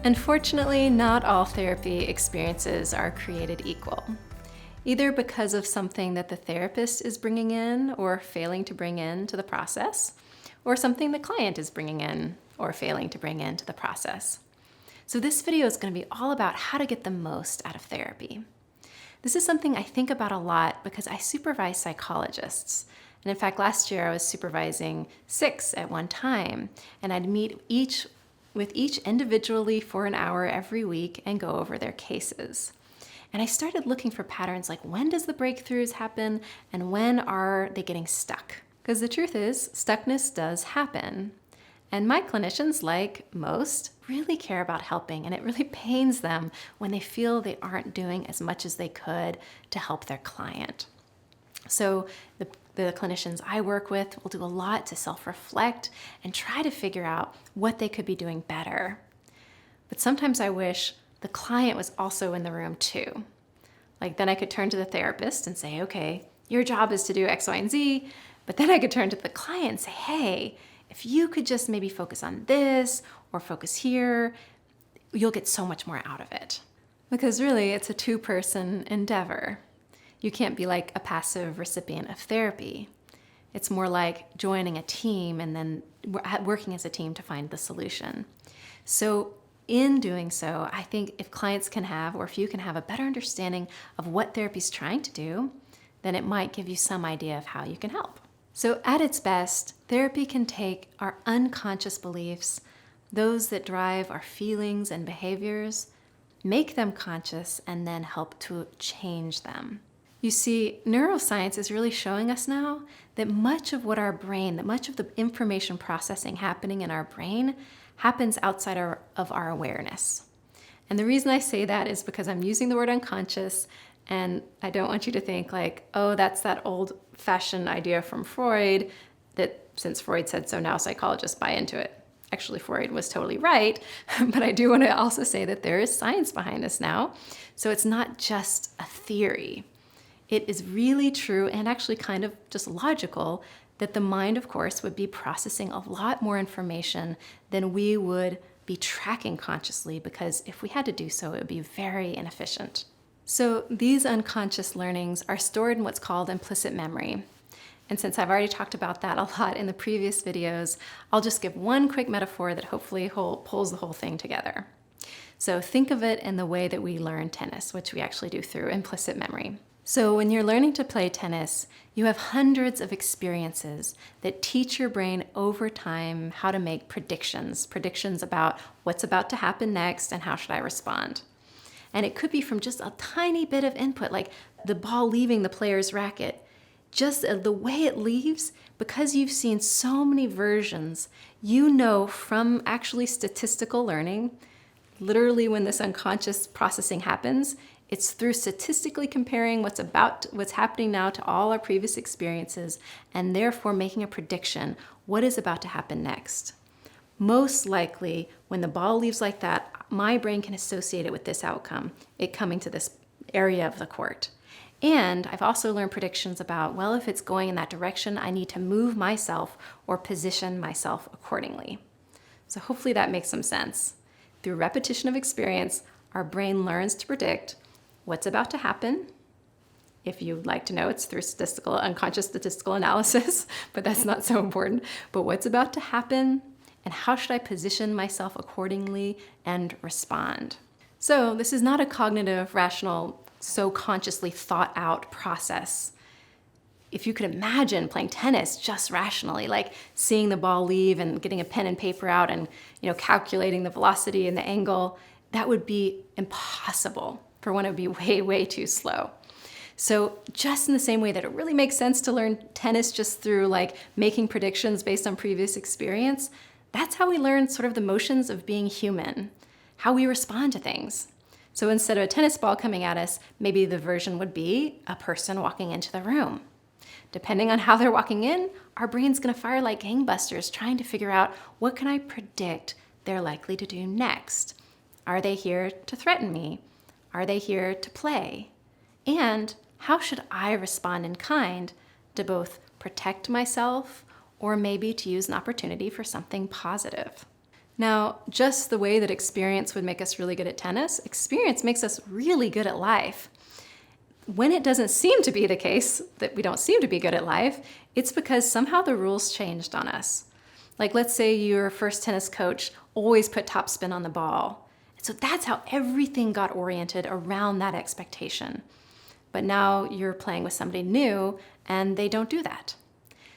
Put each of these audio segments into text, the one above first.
Unfortunately, not all therapy experiences are created equal, either because of something that the therapist is bringing in or failing to bring in to the process, or something the client is bringing in or failing to bring into the process. So this video is going to be all about how to get the most out of therapy. This is something I think about a lot because I supervise psychologists. And in fact, last year I was supervising 6 at one time, and I'd meet with each individually for an hour every week and go over their cases. And I started looking for patterns like when does the breakthroughs happen and when are they getting stuck? Because the truth is, stuckness does happen. And my clinicians, like most, really care about helping, and it really pains them when they feel they aren't doing as much as they could to help their client. So the clinicians I work with will do a lot to self-reflect and try to figure out what they could be doing better. But sometimes I wish the client was also in the room too. Like then I could turn to the therapist and say, okay, your job is to do X, Y, and Z. But then I could turn to the client and say, hey, if you could just maybe focus on this or focus here, you'll get so much more out of it. Because really, it's a two-person endeavor. You can't be like a passive recipient of therapy. It's more like joining a team and then working as a team to find the solution. So in doing so, I think if clients can have, or if you can have a better understanding of what therapy is trying to do, then it might give you some idea of how you can help. So at its best, therapy can take our unconscious beliefs, those that drive our feelings and behaviors, make them conscious, and then help to change them. You see, neuroscience is really showing us now that much of what our brain, that much of the information processing happening in our brain happens outside of our awareness. And the reason I say that is because I'm using the word unconscious, and I don't want you to think like, oh, that's that old-fashioned idea from Freud that since Freud said so, now psychologists buy into it. Actually, Freud was totally right, but I do want to also say that there is science behind this now. So it's not just a theory. It is really true and actually kind of just logical that the mind, of course, would be processing a lot more information than we would be tracking consciously, because if we had to do so, it would be very inefficient. So these unconscious learnings are stored in what's called implicit memory. And since I've already talked about that a lot in the previous videos, I'll just give one quick metaphor that hopefully pulls the whole thing together. So think of it in the way that we learn tennis, which we actually do through implicit memory. So when you're learning to play tennis, you have hundreds of experiences that teach your brain over time how to make predictions about what's about to happen next and how should I respond. And it could be from just a tiny bit of input, like the ball leaving the player's racket. Just the way it leaves, because you've seen so many versions, you know from actually statistical learning, literally when this unconscious processing happens, it's through statistically comparing what's happening now to all our previous experiences, and therefore making a prediction, what is about to happen next. Most likely, when the ball leaves like that, my brain can associate it with this outcome, it coming to this area of the court. And I've also learned predictions about, well, if it's going in that direction, I need to move myself or position myself accordingly. So hopefully that makes some sense. Through repetition of experience, our brain learns to predict what's about to happen. If you'd like to know, it's through unconscious statistical analysis, but that's not so important. But what's about to happen, and how should I position myself accordingly and respond? So this is not a cognitive, rational, so consciously thought out process. If you could imagine playing tennis just rationally, like seeing the ball leave and getting a pen and paper out and calculating the velocity and the angle, that would be impossible. For one, it would be way, way too slow. So just in the same way that it really makes sense to learn tennis just through like making predictions based on previous experience, that's how we learn sort of the motions of being human, how we respond to things. So instead of a tennis ball coming at us, maybe the version would be a person walking into the room. Depending on how they're walking in, our brain's gonna fire like gangbusters trying to figure out what can I predict they're likely to do next. Are they here to threaten me? Are they here to play? And how should I respond in kind to both protect myself or maybe to use an opportunity for something positive? Now, just the way that experience would make us really good at tennis, experience makes us really good at life. When it doesn't seem to be the case that we don't seem to be good at life, it's because somehow the rules changed on us. Like, let's say your first tennis coach always put topspin on the ball. So that's how everything got oriented around that expectation. But now you're playing with somebody new and they don't do that.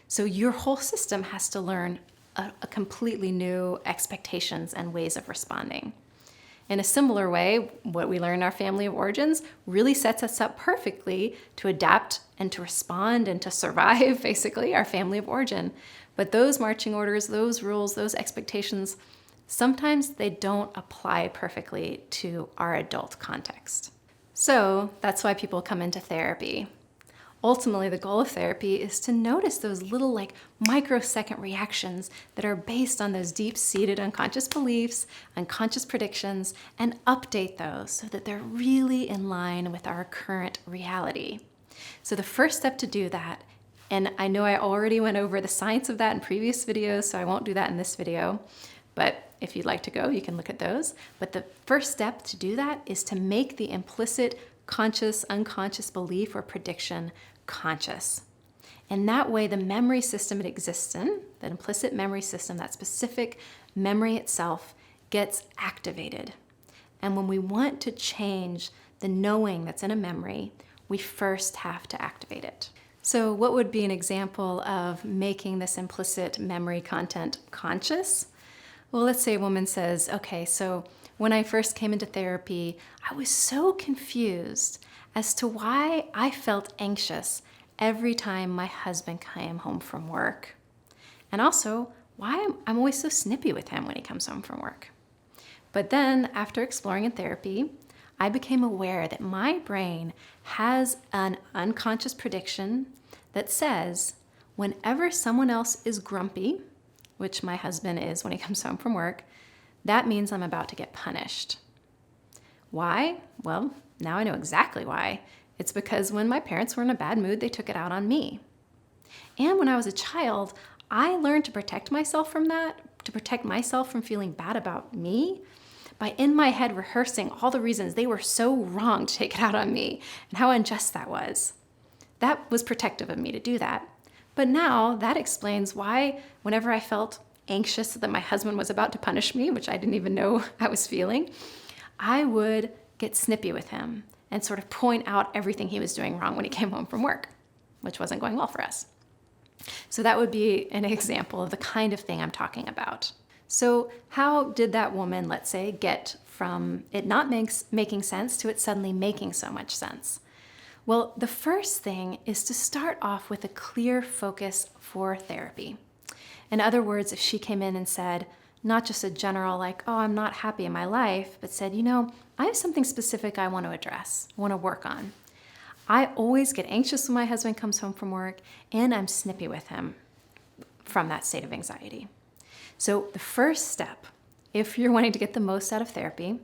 So your whole system has to learn a completely new expectations and ways of responding. In a similar way, what we learn in our family of origins really sets us up perfectly to adapt and to respond and to survive, basically, our family of origin. But those marching orders, those rules, those expectations, sometimes they don't apply perfectly to our adult context. So that's why people come into therapy. Ultimately, the goal of therapy is to notice those little microsecond reactions that are based on those deep-seated unconscious beliefs, unconscious predictions, and update those so that they're really in line with our current reality. So the first step to do that, and I know I already went over the science of that in previous videos, so I won't do that in this video, but if you'd like to go, you can look at those. But the first step to do that is to make the implicit conscious, unconscious belief or prediction conscious. And that way, the memory system it exists in, that implicit memory system, that specific memory itself, gets activated. And when we want to change the knowing that's in a memory, we first have to activate it. So what would be an example of making this implicit memory content conscious? Well, let's say a woman says, okay, so when I first came into therapy, I was so confused as to why I felt anxious every time my husband came home from work. And also, why I'm always so snippy with him when he comes home from work. But then, after exploring in therapy, I became aware that my brain has an unconscious prediction that says, whenever someone else is grumpy, which my husband is when he comes home from work, that means I'm about to get punished. Why? Well, now I know exactly why. It's because when my parents were in a bad mood, they took it out on me. And when I was a child, I learned to protect myself from that, to protect myself from feeling bad about me, by in my head rehearsing all the reasons they were so wrong to take it out on me and how unjust that was. That was protective of me to do that. But now that explains why whenever I felt anxious that my husband was about to punish me, which I didn't even know I was feeling, I would get snippy with him and sort of point out everything he was doing wrong when he came home from work, which wasn't going well for us. So that would be an example of the kind of thing I'm talking about. So how did that woman, let's say, get from it not making sense to it suddenly making so much sense? Well, the first thing is to start off with a clear focus for therapy. In other words, if she came in and said, not just a general oh, I'm not happy in my life, but said, I have something specific I want to address, want to work on. I always get anxious when my husband comes home from work, and I'm snippy with him from that state of anxiety. So the first step, if you're wanting to get the most out of therapy,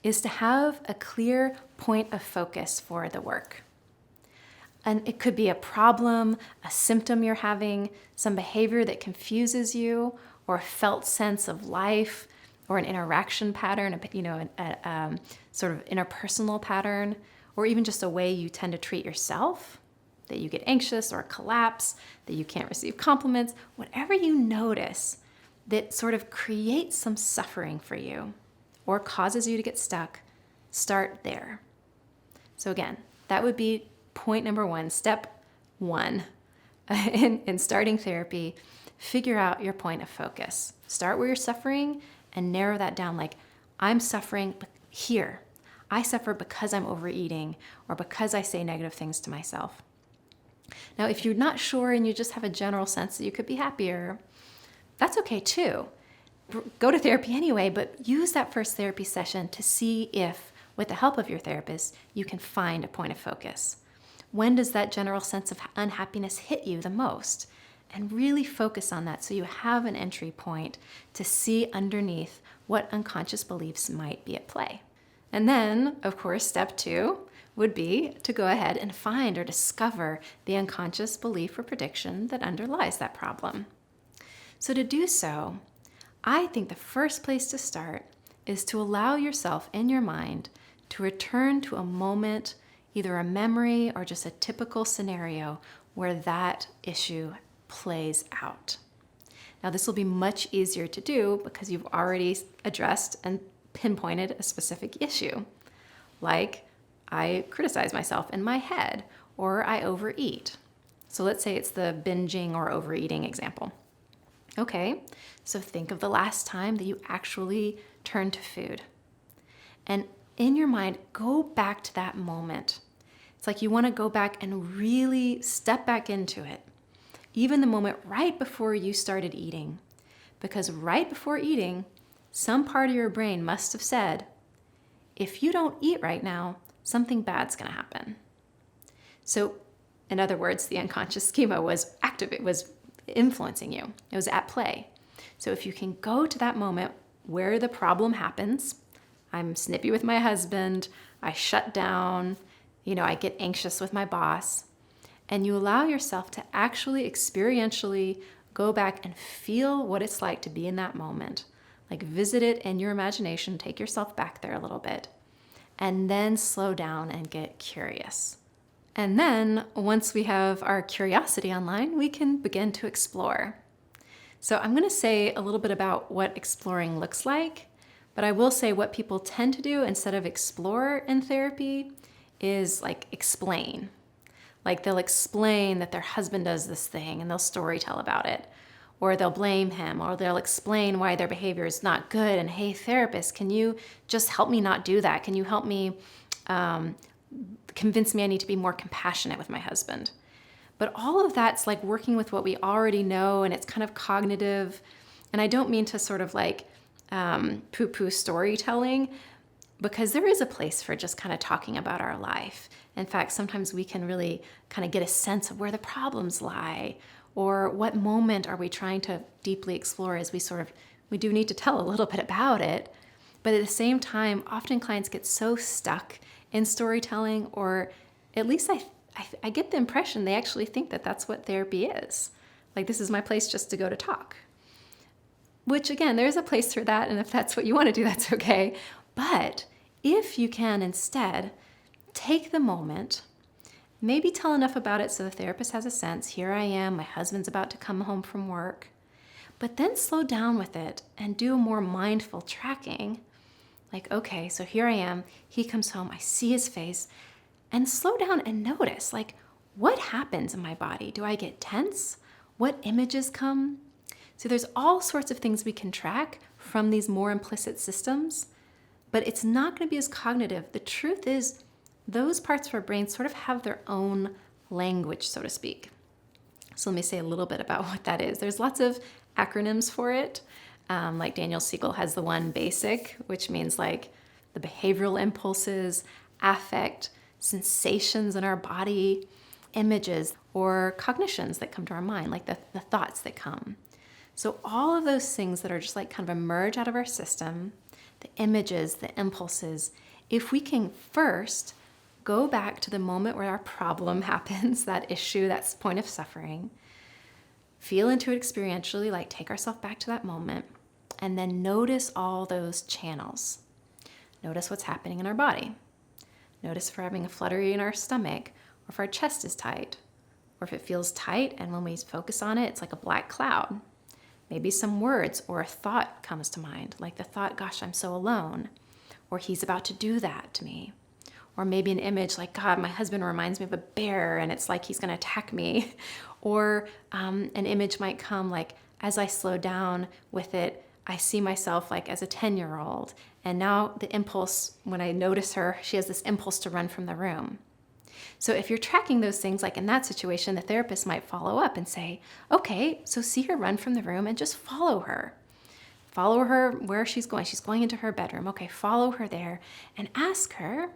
is to have a clear point of focus for the work. And it could be a problem, a symptom you're having, some behavior that confuses you, or a felt sense of life, or an interaction pattern, a sort of interpersonal pattern, or even just a way you tend to treat yourself, that you get anxious or collapse, that you can't receive compliments, whatever you notice that sort of creates some suffering for you or causes you to get stuck, start there. So again, that would be point number one, step one in starting therapy. Figure out your point of focus. Start where you're suffering and narrow that down. I'm suffering here. I suffer because I'm overeating or because I say negative things to myself. Now, if you're not sure and you just have a general sense that you could be happier, that's okay too. Go to therapy anyway, but use that first therapy session to see if, with the help of your therapist, you can find a point of focus. When does that general sense of unhappiness hit you the most? And really focus on that so you have an entry point to see underneath what unconscious beliefs might be at play. And then, of course, step two would be to go ahead and find or discover the unconscious belief or prediction that underlies that problem. So to do so, I think the first place to start is to allow yourself in your mind to return to a moment, either a memory or just a typical scenario where that issue plays out. Now, this will be much easier to do because you've already addressed and pinpointed a specific issue. Like, I criticize myself in my head, or I overeat. So let's say it's the binging or overeating example. Okay, so think of the last time that you actually turned to food. And in your mind, go back to that moment. It's like you want to go back and really step back into it. Even the moment right before you started eating. Because right before eating, some part of your brain must have said, if you don't eat right now, something bad's going to happen. So, in other words, the unconscious schema was active. It was influencing you. It was at play. So if you can go to that moment where the problem happens, I'm snippy with my husband, I shut down, I get anxious with my boss, and you allow yourself to actually experientially go back and feel what it's like to be in that moment. Like visit it in your imagination, take yourself back there a little bit, and then slow down and get curious. And then once we have our curiosity online, we can begin to explore. So I'm going to say a little bit about what exploring looks like, but I will say what people tend to do instead of explore in therapy is like explain. Like they'll explain that their husband does this thing and they'll storytell about it. Or they'll blame him, or they'll explain why their behavior is not good. And hey, therapist, can you just help me not do that? Can you help me convince me I need to be more compassionate with my husband? But all of that's like working with what we already know, and it's kind of cognitive. And I don't mean to sort of like poo-poo storytelling, because there is a place for just kind of talking about our life. In fact, sometimes we can really kind of get a sense of where the problems lie, or what moment are we trying to deeply explore as we do need to tell a little bit about it. But at the same time, often clients get so stuck in storytelling, or at least I get the impression they actually think that that's what therapy is. Like, this is my place just to go to talk. Which again, there's a place for that, and if that's what you want to do, that's okay. But if you can instead take the moment, maybe tell enough about it so the therapist has a sense, here I am, my husband's about to come home from work, but then slow down with it and do a more mindful tracking. Like, okay, so here I am, he comes home, I see his face, and slow down and notice, like, what happens in my body? Do I get tense? What images come? So there's all sorts of things we can track from these more implicit systems, but it's not going to be as cognitive. The truth is, those parts of our brain sort of have their own language, so to speak. So let me say a little bit about what that is. There's lots of acronyms for it. Like Daniel Siegel has the one BASIC, which means like the behavioral impulses, affect, sensations in our body, images, or cognitions that come to our mind, like the thoughts that come. So all of those things that are just like kind of emerge out of our system, the images, the impulses, if we can first go back to the moment where our problem happens, that issue, that point of suffering, feel into it experientially, like take ourselves back to that moment, and then notice all those channels. Notice what's happening in our body. Notice if we're having a fluttery in our stomach, or if our chest is tight, or if it feels tight, and when we focus on it, it's like a black cloud. Maybe some words or a thought comes to mind, like the thought, gosh, I'm so alone, or he's about to do that to me. Or maybe an image like, God, my husband reminds me of a bear and it's like he's going to attack me. Or an image might come like, as I slow down with it, I see myself like as a 10-year-old. And now the impulse, when I notice her, she has this impulse to run from the room. So if you're tracking those things, like in that situation, the therapist might follow up and say, okay, so see her run from the room and just follow her. Follow her where she's going. She's going into her bedroom. Okay, follow her there and ask her,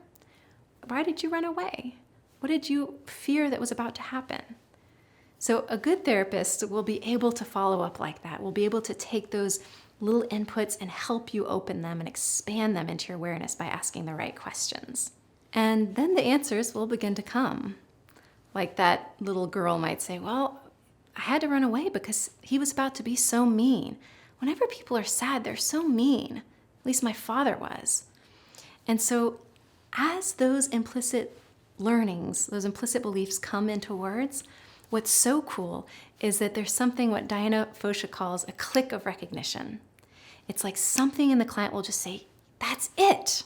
why did you run away? What did you fear that was about to happen? So a good therapist will be able to follow up like that. Will be able to take those little inputs and help you open them and expand them into your awareness by asking the right questions. And then the answers will begin to come. Like that little girl might say, well, I had to run away because he was about to be so mean. whenever people are sad, they're so mean. At least my father was. And so as those implicit learnings, those implicit beliefs come into words, what's so cool is that there's something what Diana Fosha calls a click of recognition. It's like something in the client will just say, that's it.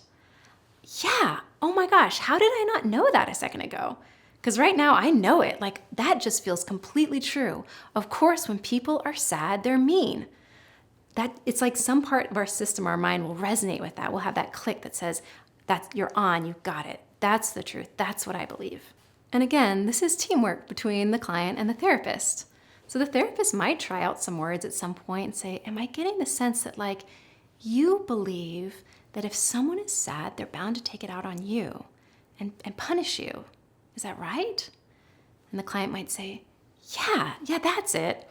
Yeah, oh my gosh, how did I not know that a second ago? Because right now I know it, like that just feels completely true. Of course, when people are sad, they're mean. That it's like some part of our system, our mind will resonate with that. We'll have that click that says, that's, you're on, you got it. That's the truth, that's what I believe. And again, this is teamwork between the client and the therapist. So the therapist might try out some words at some point and say, am I getting the sense that like, you believe that if someone is sad, they're bound to take it out on you and punish you. Is that right? And the client might say, yeah, that's it.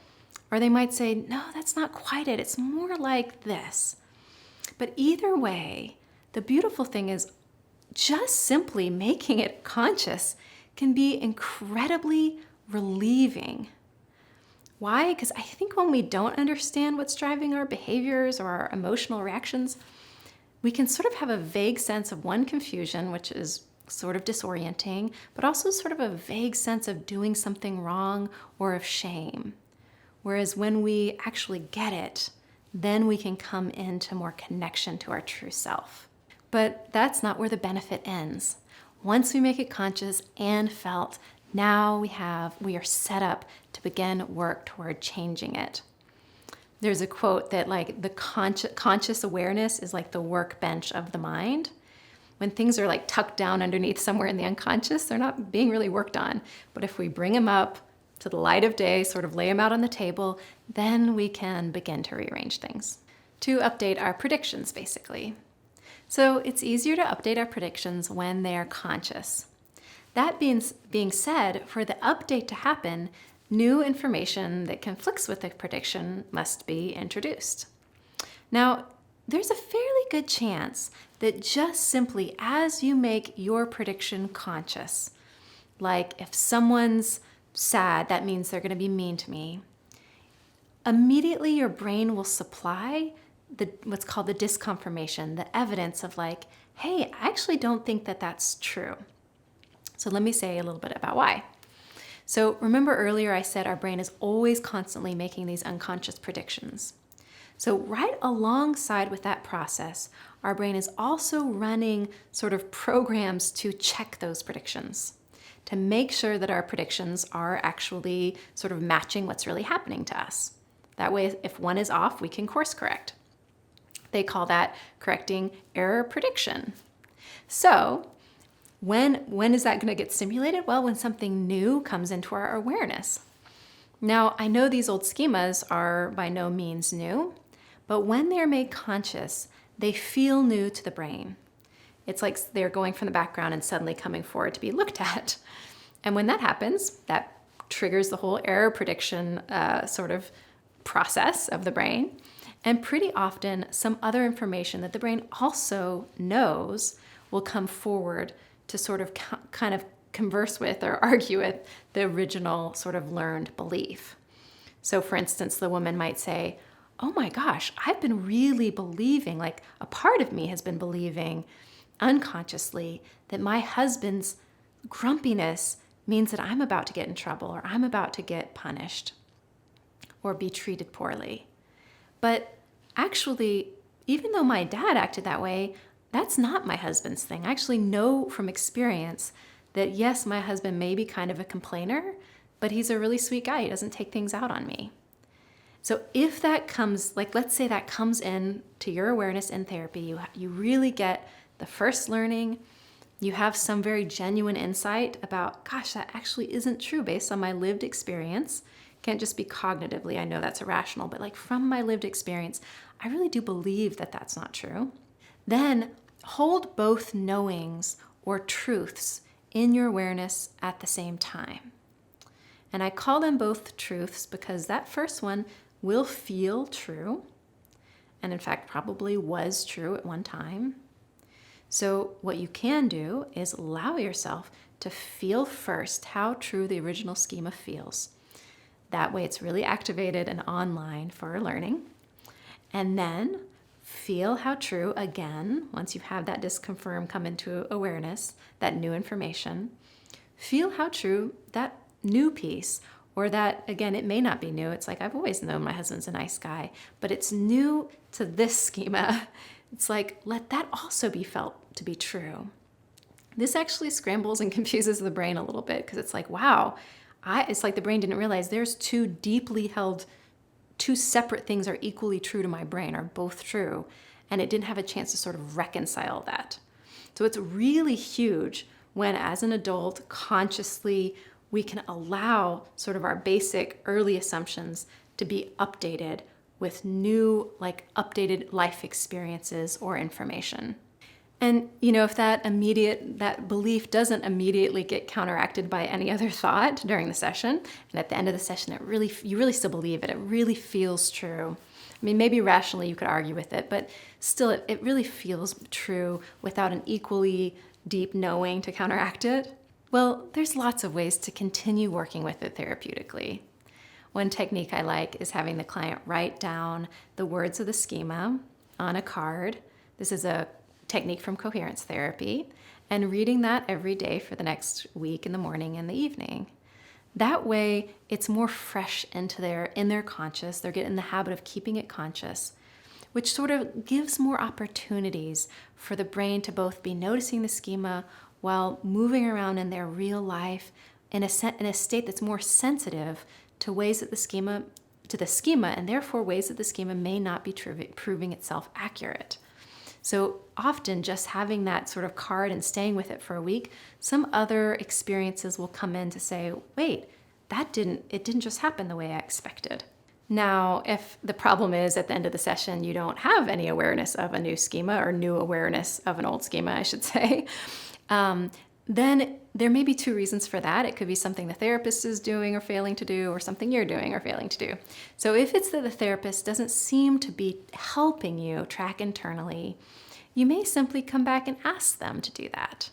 Or they might say, no, that's not quite it. It's more like this. But either way, the beautiful thing is just simply making it conscious can be incredibly relieving. Why? Because I think when we don't understand what's driving our behaviors or our emotional reactions, we can sort of have a vague sense of one, confusion, which is sort of disorienting, but also sort of a vague sense of doing something wrong or of shame. Whereas when we actually get it, then we can come into more connection to our true self. But that's not where the benefit ends. Once we make it conscious and felt, now we are set up to begin work toward changing it. There's a quote that like the conscious awareness is like the workbench of the mind. When things are like tucked down underneath somewhere in the unconscious, they're not being really worked on. But if we bring them up to the light of day, sort of lay them out on the table, then we can begin to rearrange things. To update our predictions, basically. So it's easier to update our predictions when they are conscious. That being said, for the update to happen, new information that conflicts with the prediction must be introduced. Now, there's a fairly good chance that just simply as you make your prediction conscious, like if someone's sad, that means they're going to be mean to me, immediately your brain will supply what's called the disconfirmation, the evidence of like, hey, I actually don't think that that's true. So let me say a little bit about why. So remember earlier I said our brain is always constantly making these unconscious predictions. So right alongside with that process, our brain is also running sort of programs to check those predictions, to make sure that our predictions are actually sort of matching what's really happening to us. That way, if one is off, we can course correct. They call that correcting error prediction. So when is that going to get stimulated? Well, when something new comes into our awareness. Now, I know these old schemas are by no means new, but when they're made conscious, they feel new to the brain. It's like they're going from the background and suddenly coming forward to be looked at. And when that happens, that triggers the whole error prediction sort of process of the brain. And pretty often, some other information that the brain also knows will come forward to sort of kind of converse with or argue with the original sort of learned belief. So for instance, the woman might say, oh my gosh, I've been really believing, like a part of me has been believing unconsciously that my husband's grumpiness means that I'm about to get in trouble or I'm about to get punished or be treated poorly. But actually, even though my dad acted that way, that's not my husband's thing. I actually know from experience that yes, my husband may be kind of a complainer, but he's a really sweet guy. He doesn't take things out on me. So if that comes, like let's say that comes in to your awareness in therapy, you really get the first learning, you have some very genuine insight about, gosh, that actually isn't true based on my lived experience. Can't just be cognitively, I know that's irrational, but like from my lived experience, I really do believe that that's not true. Then hold both knowings or truths in your awareness at the same time. And I call them both truths because that first one will feel true, and in fact probably was true at one time. So what you can do is allow yourself to feel first how true the original schema feels. That way it's really activated and online for learning. And then feel how true, again, once you have that disconfirm come into awareness, that new information, feel how true that new piece, or that, again, it may not be new. It's like, I've always known my husband's a nice guy, but it's new to this schema. It's like, let that also be felt to be true. This actually scrambles and confuses the brain a little bit because it's like, wow, it's like the brain didn't realize there's two deeply held, two separate things are equally true to my brain, are both true. And it didn't have a chance to sort of reconcile that. So it's really huge when, as an adult, consciously we can allow sort of our basic early assumptions to be updated with new, like updated life experiences or information. And if that belief doesn't immediately get counteracted by any other thought during the session, and at the end of the session, you really still believe it. It really feels true. I mean, maybe rationally you could argue with it, but still it really feels true without an equally deep knowing to counteract it. Well, there's lots of ways to continue working with it therapeutically. One technique I like is having the client write down the words of the schema on a card. This is a technique from coherence therapy, and reading that every day for the next week in the morning and the evening. That way, it's more fresh in their conscious. They're getting in the habit of keeping it conscious, which sort of gives more opportunities for the brain to both be noticing the schema while moving around in their real life in a state that's more sensitive to ways that the schema, and therefore ways that the schema may not be proving itself accurate. So often just having that sort of card and staying with it for a week, some other experiences will come in to say, wait, it didn't just happen the way I expected. Now, if the problem is at the end of the session, you don't have any awareness of a new schema, or new awareness of an old schema, I should say, then there may be two reasons for that. It could be something the therapist is doing or failing to do, or something you're doing or failing to do. So if it's that the therapist doesn't seem to be helping you track internally, you may simply come back and ask them to do that.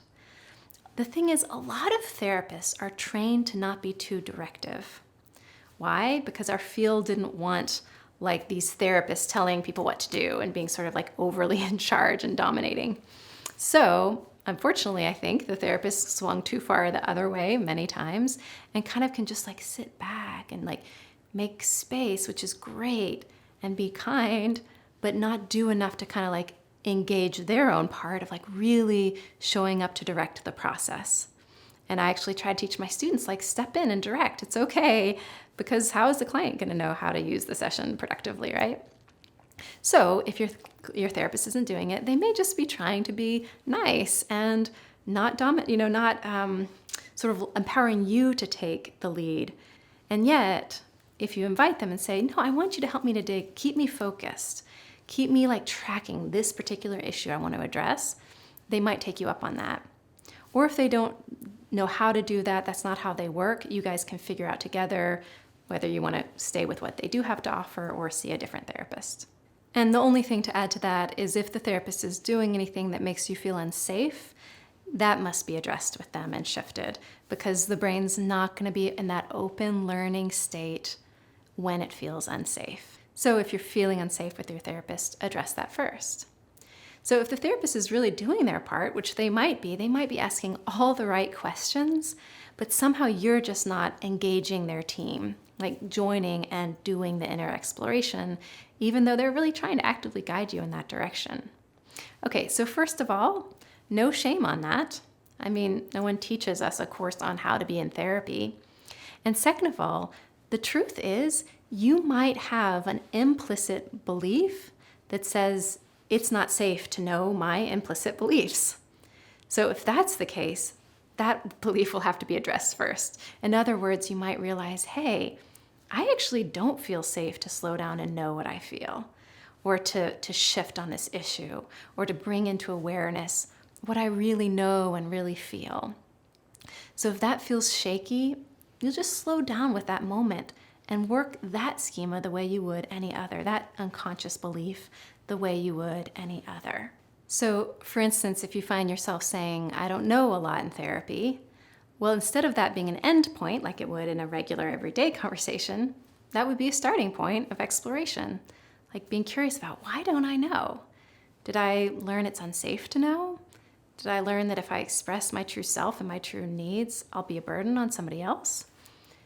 The thing is, a lot of therapists are trained to not be too directive. Why? Because our field didn't want like these therapists telling people what to do and being sort of like overly in charge and dominating. So unfortunately, I think the therapist swung too far the other way many times and kind of can just like sit back and like make space, which is great, and be kind, but not do enough to kind of like engage their own part of like really showing up to direct the process. And I actually try to teach my students, like, step in and direct. It's okay, because how is the client going to know how to use the session productively, right? So if your therapist isn't doing it, they may just be trying to be nice and not sort of empowering you to take the lead. And yet, if you invite them and say, no, I want you to help me today, keep me focused, keep me like tracking this particular issue I want to address, they might take you up on that. Or if they don't know how to do that, that's not how they work, you guys can figure out together whether you want to stay with what they do have to offer or see a different therapist. And the only thing to add to that is if the therapist is doing anything that makes you feel unsafe, that must be addressed with them and shifted, because the brain's not going to be in that open learning state when it feels unsafe. So if you're feeling unsafe with your therapist, address that first. So if the therapist is really doing their part, which they might be asking all the right questions, but somehow you're just not engaging their team, like joining and doing the inner exploration, even though they're really trying to actively guide you in that direction. Okay, so first of all, no shame on that. I mean, no one teaches us a course on how to be in therapy. And second of all, the truth is you might have an implicit belief that says it's not safe to know my implicit beliefs. So if that's the case, that belief will have to be addressed first. In other words, you might realize, hey, I actually don't feel safe to slow down and know what I feel, or to shift on this issue, or to bring into awareness what I really know and really feel. So if that feels shaky, you'll just slow down with that moment and work that schema the way you would any other, that unconscious belief the way you would any other. So for instance, if you find yourself saying, I don't know a lot in therapy, well, instead of that being an end point, like it would in a regular everyday conversation, that would be a starting point of exploration. Like being curious about, why don't I know? Did I learn it's unsafe to know? Did I learn that if I express my true self and my true needs, I'll be a burden on somebody else?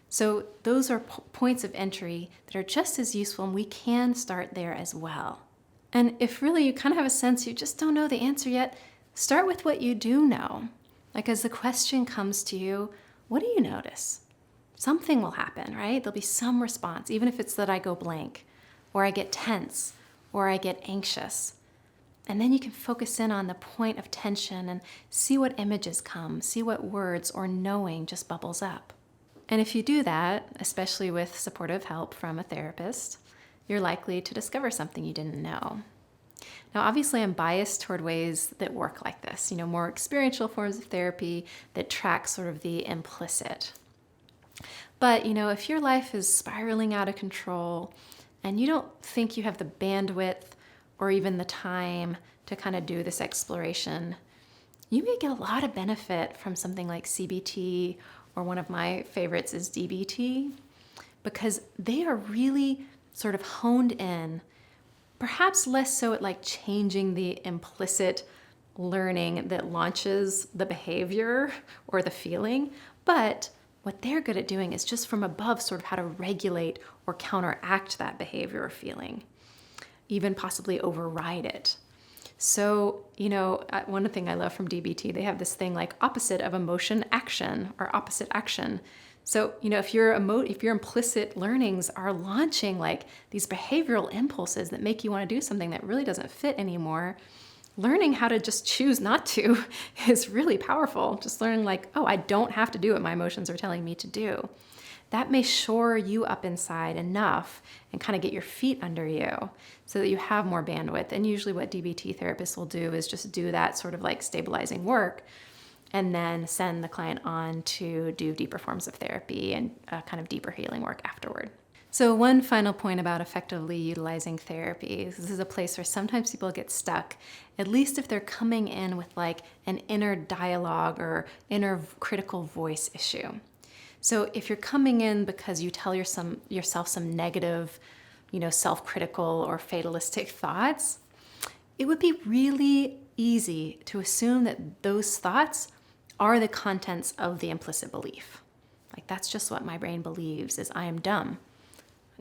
So those are points of entry that are just as useful, and we can start there as well. And if really you kind of have a sense you just don't know the answer yet, start with what you do know. Like as the question comes to you, what do you notice? Something will happen, right? There'll be some response, even if it's that I go blank, or I get tense, or I get anxious. And then you can focus in on the point of tension and see what images come, see what words or knowing just bubbles up. And if you do that, especially with supportive help from a therapist, you're likely to discover something you didn't know. Now, obviously, I'm biased toward ways that work like this, more experiential forms of therapy that track sort of the implicit. But, if your life is spiraling out of control and you don't think you have the bandwidth or even the time to kind of do this exploration, you may get a lot of benefit from something like CBT, or one of my favorites is DBT, because they are really sort of honed in, perhaps less so at like changing the implicit learning that launches the behavior or the feeling, but what they're good at doing is just from above sort of how to regulate or counteract that behavior or feeling, even possibly override it. So, one thing I love from DBT, they have this thing like opposite of emotion, action, or opposite action. So, if your implicit learnings are launching like these behavioral impulses that make you want to do something that really doesn't fit anymore, learning how to just choose not to is really powerful. Just learning like, oh, I don't have to do what my emotions are telling me to do. That may shore you up inside enough and kind of get your feet under you so that you have more bandwidth. And usually what DBT therapists will do is just do that sort of like stabilizing work and then send the client on to do deeper forms of therapy and kind of deeper healing work afterward. So one final point about effectively utilizing therapy. This is a place where sometimes people get stuck, at least if they're coming in with like an inner dialogue or inner critical voice issue. So if you're coming in because you tell yourself some negative, self-critical or fatalistic thoughts, it would be really easy to assume that those thoughts are the contents of the implicit belief. Like that's just what my brain believes is I am dumb.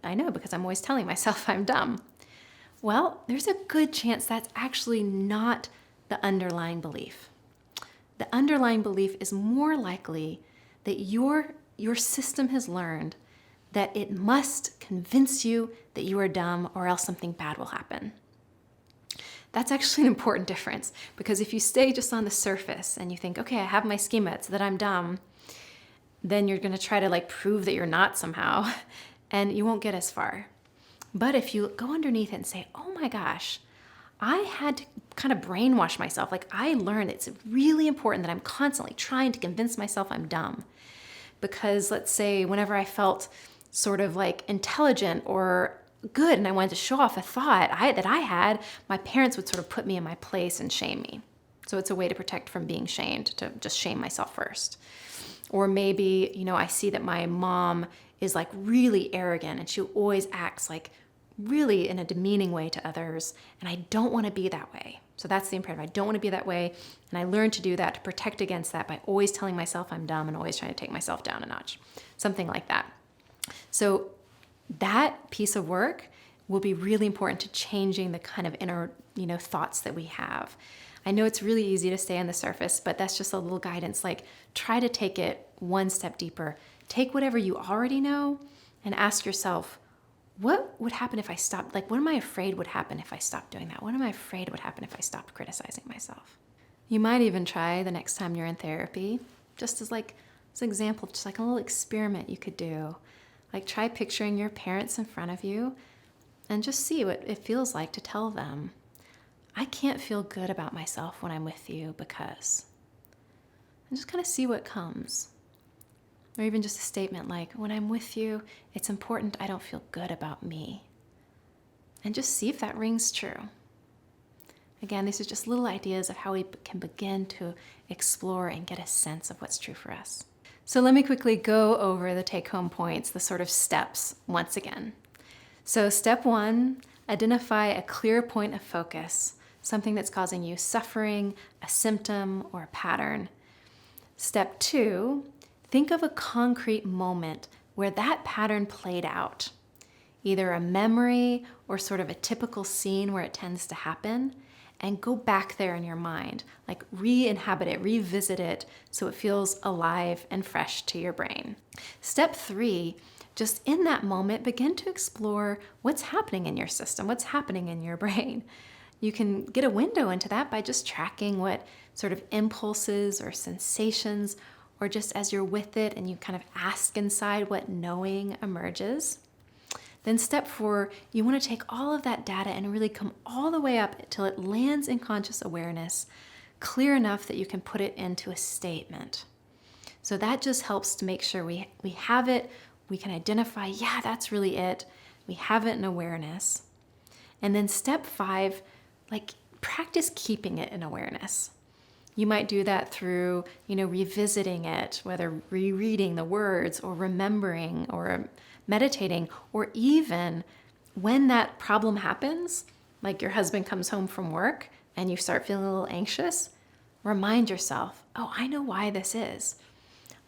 I know because I'm always telling myself I'm dumb. Well, there's a good chance that's actually not the underlying belief. The underlying belief is more likely that your system has learned that it must convince you that you are dumb or else something bad will happen. That's actually an important difference, because if you stay just on the surface and you think, okay, I have my schema, it's that I'm dumb, then you're going to try to like prove that you're not somehow, and you won't get as far. But if you go underneath it and say, oh my gosh, I had to kind of brainwash myself. Like I learned it's really important that I'm constantly trying to convince myself I'm dumb. Because let's say whenever I felt sort of like intelligent or good and I wanted to show off a thought that I had, my parents would sort of put me in my place and shame me. So it's a way to protect from being shamed, to just shame myself first. Or maybe, I see that my mom is like really arrogant and she always acts like really in a demeaning way to others, and I don't want to be that way. So that's the imperative. I don't want to be that way, and I learned to do that, to protect against that by always telling myself I'm dumb and always trying to take myself down a notch. Something like that. So that piece of work will be really important to changing the kind of inner, thoughts that we have. I know it's really easy to stay on the surface, but that's just a little guidance. Like try to take it one step deeper. Take whatever you already know and ask yourself, what would happen if I stopped? Like, what am I afraid would happen if I stopped doing that? What am I afraid would happen if I stopped criticizing myself? You might even try the next time you're in therapy, just as an example, just like a little experiment you could do. Like try picturing your parents in front of you and just see what it feels like to tell them, I can't feel good about myself when I'm with you because, and just kind of see what comes. Or even just a statement like, when I'm with you, it's important I don't feel good about me. And just see if that rings true. Again, these are just little ideas of how we can begin to explore and get a sense of what's true for us. So let me quickly go over the take-home points, the sort of steps once again. So step one, Identify a clear point of focus, something that's causing you suffering, a symptom, or a pattern. Step 2, think of a concrete moment where that pattern played out. Either a memory or sort of a typical scene where it tends to happen, and go back there in your mind, like re-inhabit it, revisit it so it feels alive and fresh to your brain. Step 3, just in that moment, begin to explore what's happening in your system, what's happening in your brain. You can get a window into that by just tracking what sort of impulses or sensations, or just as you're with it and you kind of ask inside what knowing emerges. Then step 4, you want to take all of that data and really come all the way up until it lands in conscious awareness, clear enough that you can put it into a statement. So that just helps to make sure we have it, we can identify, yeah, that's really it. We have it in awareness. And then step 5, practice keeping it in awareness. You might do that through, revisiting it, whether rereading the words or remembering or meditating, or even when that problem happens, like your husband comes home from work and you start feeling a little anxious, remind yourself, oh, I know why this is.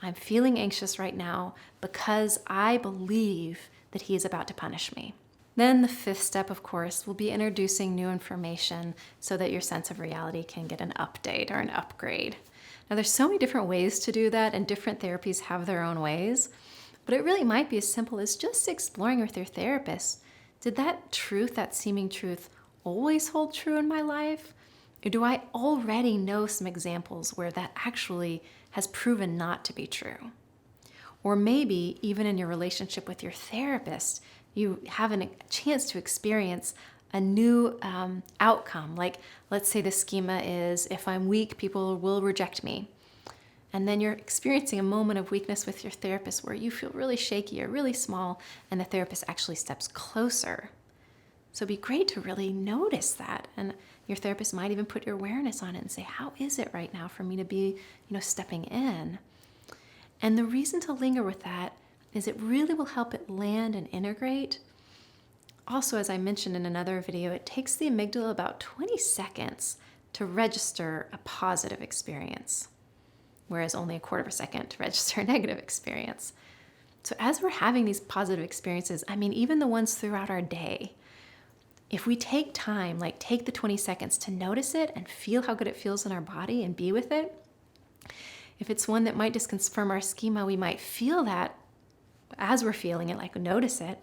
I'm feeling anxious right now because I believe that he is about to punish me. Then the 5th step, of course, will be introducing new information so that your sense of reality can get an update or an upgrade. Now, there's so many different ways to do that, and different therapies have their own ways, but it really might be as simple as just exploring with your therapist. Did that truth, that seeming truth, always hold true in my life? Or do I already know some examples where that actually has proven not to be true? Or maybe even in your relationship with your therapist, you have a chance to experience a new outcome. Like, let's say the schema is, if I'm weak, people will reject me. And then you're experiencing a moment of weakness with your therapist where you feel really shaky or really small, and the therapist actually steps closer. So it'd be great to really notice that. And your therapist might even put your awareness on it and say, how is it right now for me to be, stepping in? And the reason to linger with that is it really will help it land and integrate. Also, as I mentioned in another video, it takes the amygdala about 20 seconds to register a positive experience, whereas only a quarter of a second to register a negative experience. So as we're having these positive experiences, even the ones throughout our day, if we take time, take the 20 seconds to notice it and feel how good it feels in our body and be with it, if it's one that might disconfirm our schema, we might feel that as we're feeling it, notice it,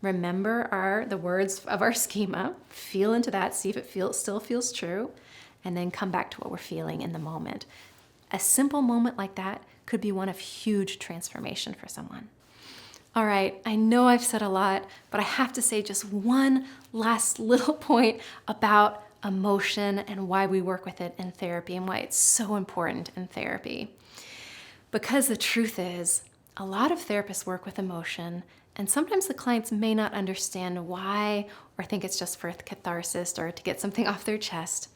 remember the words of our schema, feel into that, see if it still feels true, and then come back to what we're feeling in the moment. A simple moment like that could be one of huge transformation for someone. All right, I know I've said a lot, but I have to say just one last little point about emotion and why we work with it in therapy and why it's so important in therapy. Because the truth is, a lot of therapists work with emotion, and sometimes the clients may not understand why or think it's just for catharsis or to get something off their chest.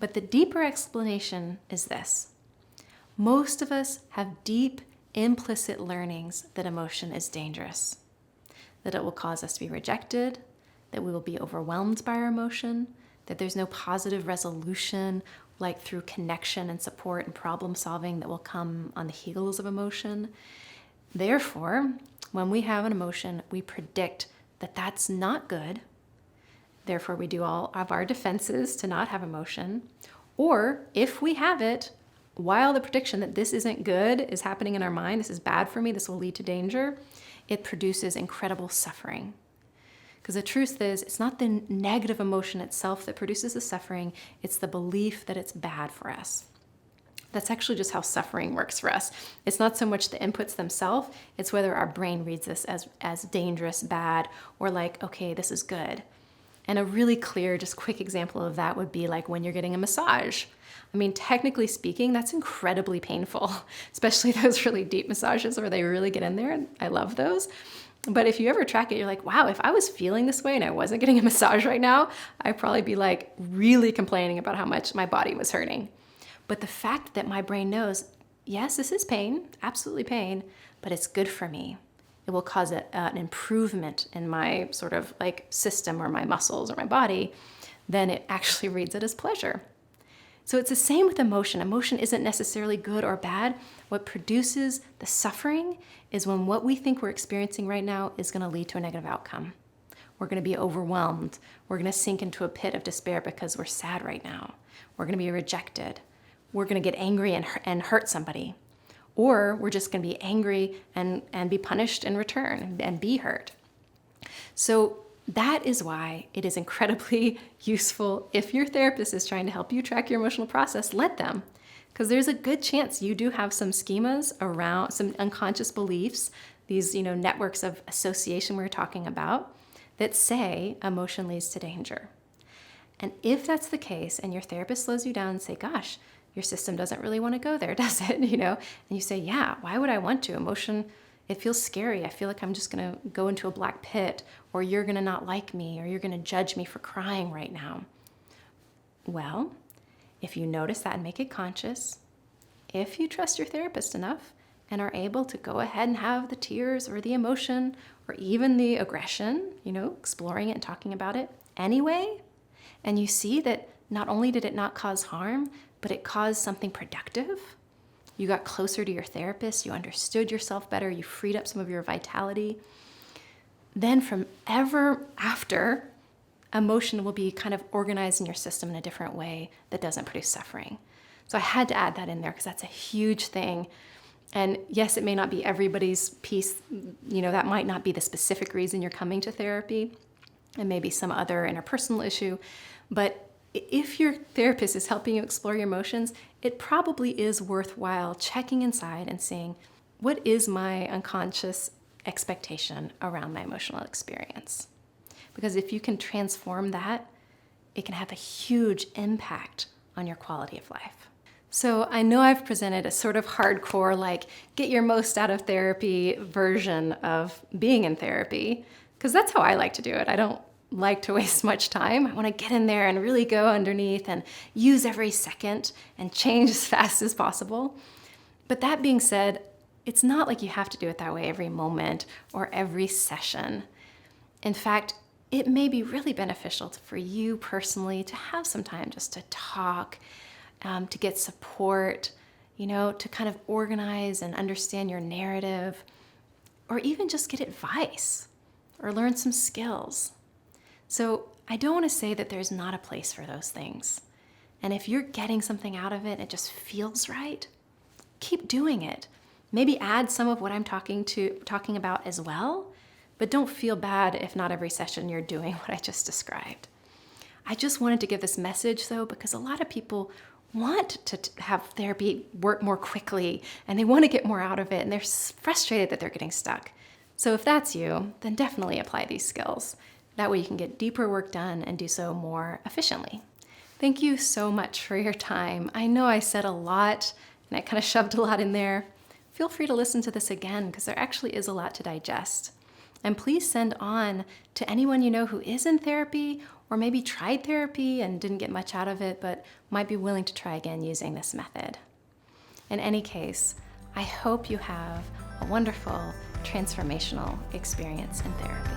But the deeper explanation is this. Most of us have deep, implicit learnings that emotion is dangerous, that it will cause us to be rejected, that we will be overwhelmed by our emotion, that there's no positive resolution through connection and support and problem solving that will come on the heels of emotion. Therefore, when we have an emotion, we predict that that's not good. Therefore, we do all of our defenses to not have emotion. Or if we have it, while the prediction that this isn't good is happening in our mind, this is bad for me, this will lead to danger, it produces incredible suffering. Because the truth is, it's not the negative emotion itself that produces the suffering, it's the belief that it's bad for us. That's actually just how suffering works for us. It's not so much the inputs themselves, it's whether our brain reads this as dangerous, bad, or okay, this is good. And a really clear, just quick example of that would be when you're getting a massage. Technically speaking, that's incredibly painful, especially those really deep massages where they really get in there, and I love those. But if you ever track it, you're like, wow, if I was feeling this way and I wasn't getting a massage right now, I'd probably be really complaining about how much my body was hurting. But the fact that my brain knows, yes, this is pain, absolutely pain, but it's good for me. it will cause an improvement in my sort of like system or my muscles or my body, then it actually reads it as pleasure. So it's the same with emotion. Emotion isn't necessarily good or bad. What produces the suffering is when what we think we're experiencing right now is going to lead to a negative outcome. We're going to be overwhelmed. We're going to sink into a pit of despair because we're sad right now. We're going to be rejected. We're going to get angry and hurt somebody. Or we're just going to be angry and be punished in return and be hurt. So that is why it is incredibly useful if your therapist is trying to help you track your emotional process, let them. Because there's a good chance you do have some schemas around, some unconscious beliefs, these networks of association we're talking about, that say emotion leads to danger. And if that's the case and your therapist slows you down and say, gosh, your system doesn't really want to go there, does it? And you say, yeah, why would I want to? Emotion, it feels scary. I feel like I'm just going to go into a black pit, or you're going to not like me, or you're going to judge me for crying right now. Well, if you notice that and make it conscious, if you trust your therapist enough and are able to go ahead and have the tears or the emotion or even the aggression, exploring it and talking about it anyway, and you see that not only did it not cause harm, but it caused something productive, you got closer to your therapist, you understood yourself better, you freed up some of your vitality, then from ever after, emotion will be kind of organized in your system in a different way that doesn't produce suffering. So I had to add that in there because that's a huge thing. And yes, it may not be everybody's piece, that might not be the specific reason you're coming to therapy, and maybe some other interpersonal issue, but if your therapist is helping you explore your emotions, it probably is worthwhile checking inside and seeing, what is my unconscious expectation around my emotional experience? Because if you can transform that, it can have a huge impact on your quality of life. So I know I've presented a sort of hardcore, get your most out of therapy version of being in therapy, because that's how I like to do it. I don't like to waste much time. I want to get in there and really go underneath and use every second and change as fast as possible. But that being said, it's not like you have to do it that way every moment or every session. In fact, it may be really beneficial for you personally to have some time just to talk, to get support, to kind of organize and understand your narrative, or even just get advice or learn some skills. So I don't want to say that there's not a place for those things. And if you're getting something out of it and it just feels right, keep doing it. Maybe add some of what I'm talking about as well, but don't feel bad if not every session you're doing what I just described. I just wanted to give this message though, because a lot of people want to have therapy work more quickly and they want to get more out of it and they're frustrated that they're getting stuck. So if that's you, then definitely apply these skills. That way you can get deeper work done and do so more efficiently. Thank you so much for your time. I know I said a lot and I kind of shoved a lot in there. Feel free to listen to this again because there actually is a lot to digest. And please send on to anyone you know who is in therapy or maybe tried therapy and didn't get much out of it but might be willing to try again using this method. In any case, I hope you have a wonderful, transformational experience in therapy.